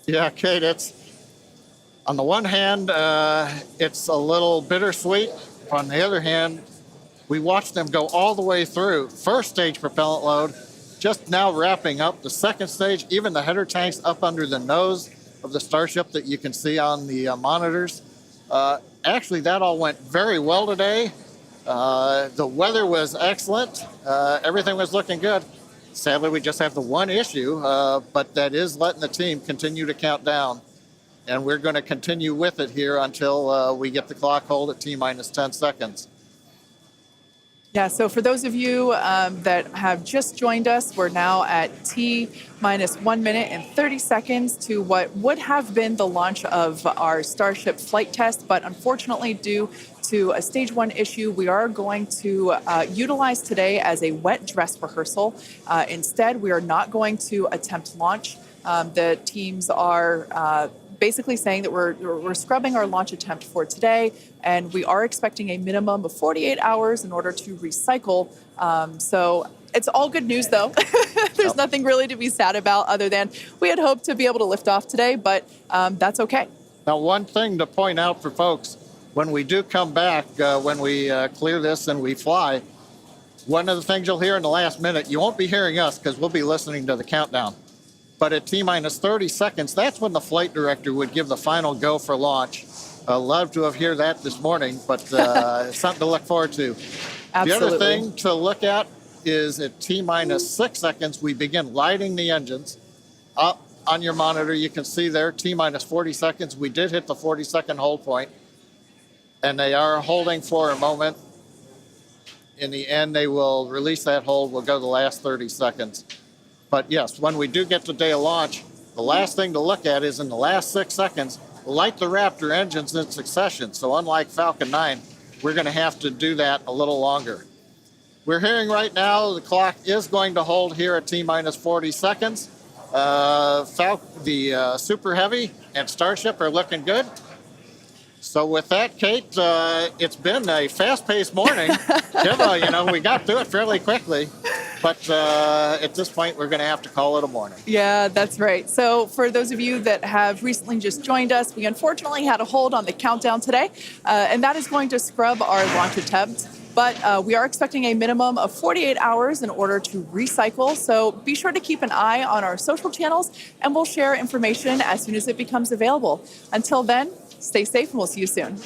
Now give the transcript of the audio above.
Yeah, Kate, it's on the one hand, it's a little bittersweet. On the other hand, we watched them go all the way through. First stage propellant load, just now wrapping up. The second stage, even the header tanks up under the nose of the Starship that you can see on the monitors. Actually, that all went very well today. The weather was excellent. Everything was looking good. Sadly, we just have the one issue, but that is letting the team continue to count down. And we're going to continue with it here until we get the clock hold at T-minus 10 seconds. Yeah, so for those of you that have just joined us, we're now at T-minus 1 minute and 30 seconds to what would have been the launch of our Starship flight test. But unfortunately, due to a stage 1 issue, we are going to utilize today as a wet dress rehearsal. Instead, we are not going to attempt launch. The teams are basically saying that we're scrubbing our launch attempt for today, and we are expecting a minimum of 48 hours in order to recycle. So it's all good news, though. There's nothing really to be sad about other than we had hoped to be able to lift off today, but that's okay. Now, one thing to point out for folks, when we do come back, when we clear this and we fly, one of the things you'll hear in the last minute, you won't be hearing us because we'll be listening to the countdown. But at T-minus 30 seconds, that's when the flight director would give the final go for launch. Love to have heard that this morning, but it's something to look forward to. Absolutely. The other thing to look at is at T-minus 6 seconds, we begin lighting the engines. Up on your monitor, you can see there, T-minus 40 seconds. We did hit the 40-second hold point, and they are holding for a moment. In the end, they will release that hold. We'll go the last 30 seconds. But yes, when we do get to day of launch, the last thing to look at is in the last 6 seconds, light the Raptor engines in succession. So unlike Falcon 9, we're going to have to do that a little longer. We're hearing right now the clock is going to hold here at T-minus 40 seconds. The Super Heavy and Starship are looking good. So with that, Kate, it's been a fast-paced morning. We got through it fairly quickly. But at this point, we're going to have to call it a morning. Yeah, that's right. So for those of you that have recently just joined us, we unfortunately had a hold on the countdown today, and that is going to scrub our launch attempt. But we are expecting a minimum of 48 hours in order to recycle. So be sure to keep an eye on our social channels, and we'll share information as soon as it becomes available. Until then, stay safe, and we'll see you soon.